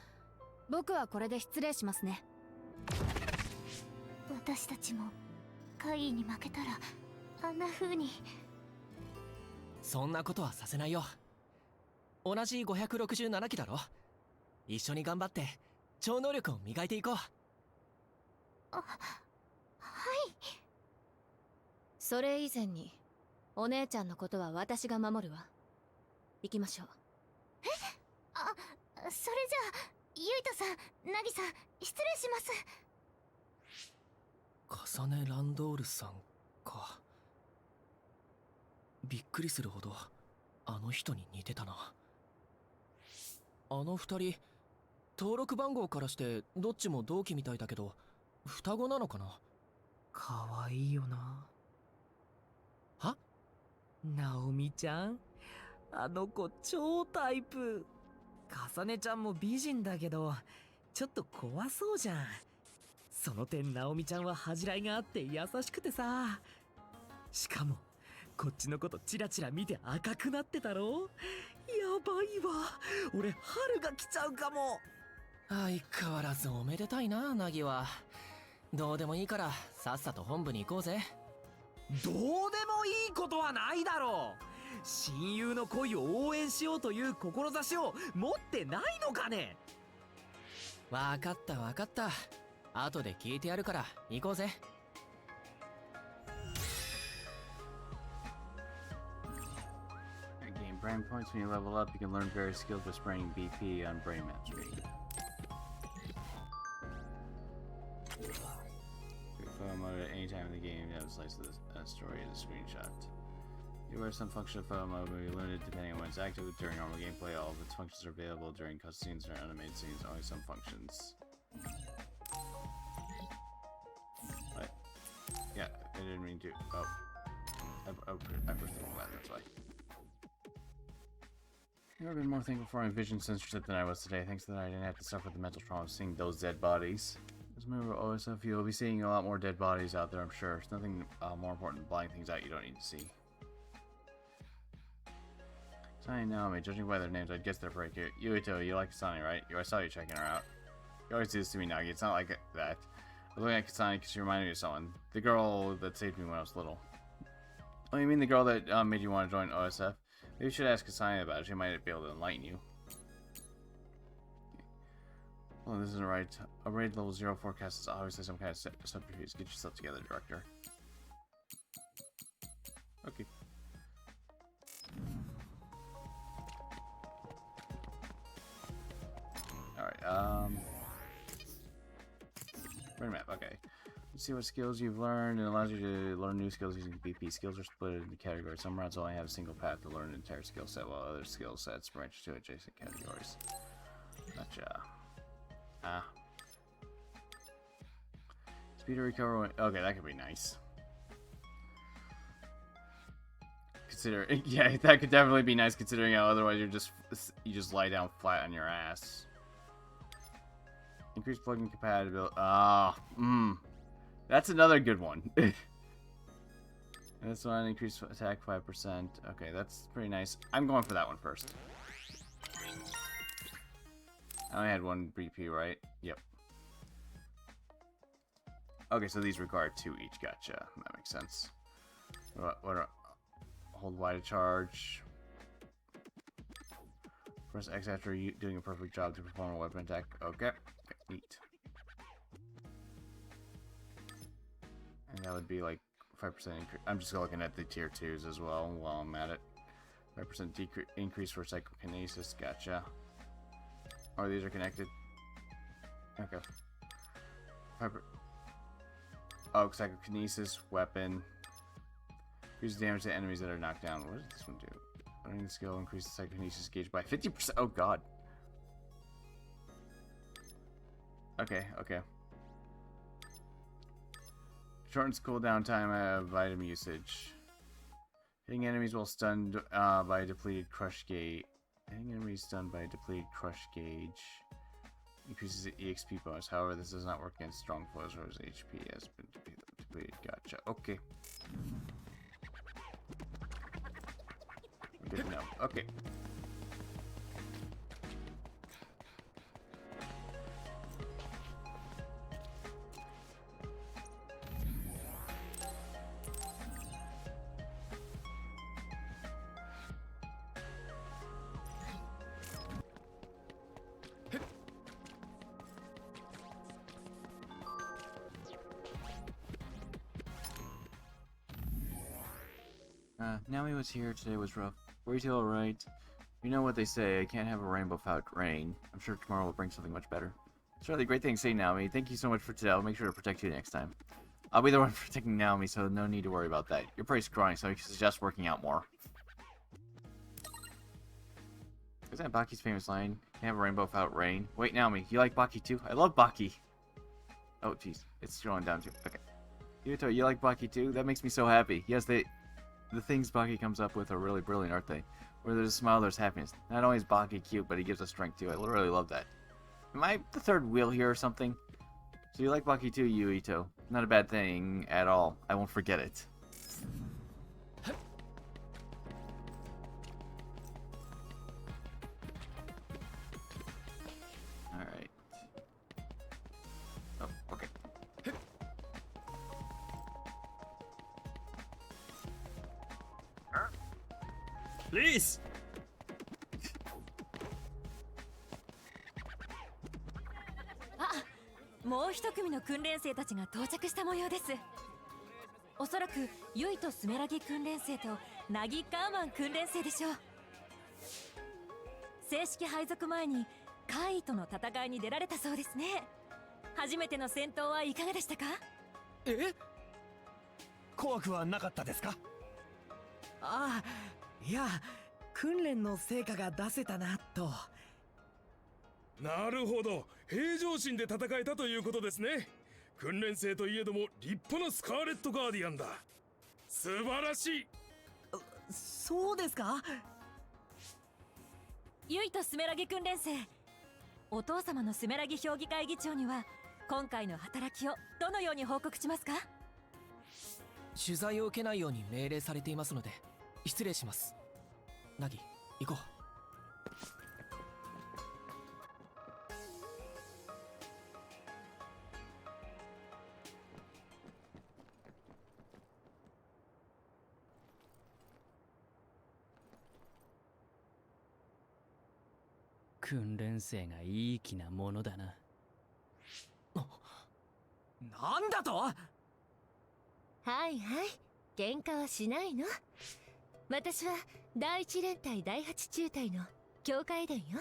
僕はこれで失礼しますね。私たちも怪異に負けたらあんな風に。そんなことはさせないよ。同じ567期だろ。一緒に頑張って超能力を磨いていこう。はい。それ以前にお姉ちゃんのことは私が守るわ。行きましょう。それじゃあゆいとさん、なぎさん、失礼します。カサネ・ランドールさんか。びっくりするほどあの人に似てたな。あの二人登録番号からしてどっちも同期みたいだけど、双子なのかな。かわいいよな。は？ナオミちゃん、あの子超タイプ。かさねちゃんも美人だけどちょっと怖そうじゃん。その点ナオミちゃんは恥じらいがあって優しくてさ。しかもこっちのことチラチラ見て赤くなってたろ。やばいわ、俺春が来ちゃうかも。相変わらずおめでたいな、ナギは。どうでもいいからさっさと本部に行こうぜ。どうでもいいことはないだろう。親友の恋を応援しようという志を持ってないのかね。わかったわかった、後で聞いてやるから行こうぜ。Gain brain points when you level up. You can learn various skills by spraying BP on brain mastery. Photo mode at any time in the game. You have a slice of the story in the screenshot. You wear some function of photo mode may be limited depending on when it's active. During normal gameplay, all of its functions are available. During cutscenes or animated scenes, only some functions. What? Yeah, I didn't mean to. Oh. I pushed the wrong button, that's why. I've never been more thankful for my vision censorship than I was today. Thanks to that, I didn't have to suffer the mental trauma of seeing those dead bodies. As a member of OSF, you'll be seeing a lot more dead bodies out there, I'm sure. There's nothing more important than blotting things out you don't need to see. Kasani and Naomi, judging by their names, I'd guess they're pretty cute. Yuito, you like Kasani, right? I saw you checking her out. You always do this to me, Nagi. It's not like that. I was looking at Kasani because she reminded me of someone. The girl that saved me when I was little. Oh, you mean the girl that made you want to join OSF? Maybe you should ask Kasani about it. She might be able to enlighten you. Oh, this isn't right. A raid level 0 forecast is obviously some kind of subterfuge. Get yourself together, Director. Okay. Alright, brain map, okay. Let's see what skills you've learned. It allows you to learn new skills using BP. Skills are split into categories. Some routes only have a single path to learn an entire skill set, while other skill sets branch to adjacent categories. Gotcha. Ah. Speed to recover when... Okay, that could be nice. considering. Yeah, that could definitely be nice considering how otherwise you just lie down flat on your ass. Increased plugin compatibility. That's another good one. This one, increased attack 5%. Okay, that's pretty nice. I'm going for that one first. I only had one BP, right? Yep. Okay, so these require 2 each. Gotcha. That makes sense. Hold Y to charge. Press X after you doing a perfect job to perform a weapon attack. Okay. Neat. And that would be like 5% increase. I'm just looking at the tier 2s as well while I'm at it. 5% increase for psychokinesis. Gotcha. Oh, these are connected. Okay. 5%. Oh, psychokinesis, weapon. Increases damage to enemies that are knocked down. What does this one do? Learning the skill increases psychokinesis gauge by 50%. Oh, God. Okay, okay. Shortens cooldown time of item usage. Hitting enemies while stunned by a depleted crush gauge. Hitting enemies stunned by a depleted crush gauge increases the EXP bonus. However, this does not work against strong foes whose HP has been depleted. Gotcha. Okay. Good to know. Okay. Naomi was here. Today was rough. Were you all right? You know what they say, I can't have a rainbow without rain. I'm sure tomorrow will bring something much better. It's really a great thing to say, Naomi. Thank you so much for today. I'll make sure to protect you next time. I'll be the one protecting Naomi, so no need to worry about that. You're pretty scrawny, so I suggest working out more. Isn't that Baki's famous line? Can't have a rainbow without rain. Wait, Naomi, you like Baki too? I love Baki. Oh, jeez. It's scrolling down too. Okay. Yuto, you like Baki too? That makes me so happy. Yes, the things Baki comes up with are really brilliant, aren't they? Where there's a smile, there's happiness. Not only is Baki cute, but he gives us strength too. I really love that. Am I the third wheel here or something? So you like Baki too, Yuito. Not a bad thing at all. I won't forget it. Alright. Oh, okay. Please! もう一組の訓練生たちが到着した模様です。おそらくユイとスメラギ訓練生とナギカーマン訓練生でしょう。正式配属前にカイとの戦いに出られたそうですね。初めての戦闘はいかがでしたか？え？怖くはなかったですか？ああ、いや、訓練の成果が出せたなと。なるほど、平常心で戦えたということですね。訓練生といえども立派なスカーレットガーディアンだ。素晴らしい。そうですか？ユイとスメラギ訓練生、お父様のスメラギ評議会議長には今回の働きをどのように報告しますか？取材を受けないように命令されていますので失礼します。ナギ、行こう。訓練生がいい気なものだな。なんだと？はいはい、喧嘩はしないの。私は第一連隊第八中隊の境界伝よ。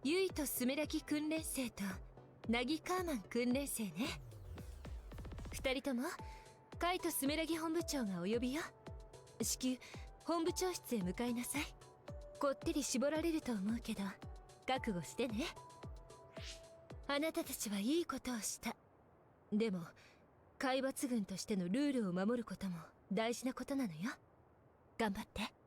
ユイとスメラギ訓練生とナギカーマン訓練生ね。二人ともカイとスメラギ本部長がお呼びよ。至急本部長室へ向かいなさい。こってり絞られると思うけど覚悟してね。あなたたちはいいことをした。でも海抜軍としてのルールを守ることも大事なことなのよ。頑張って。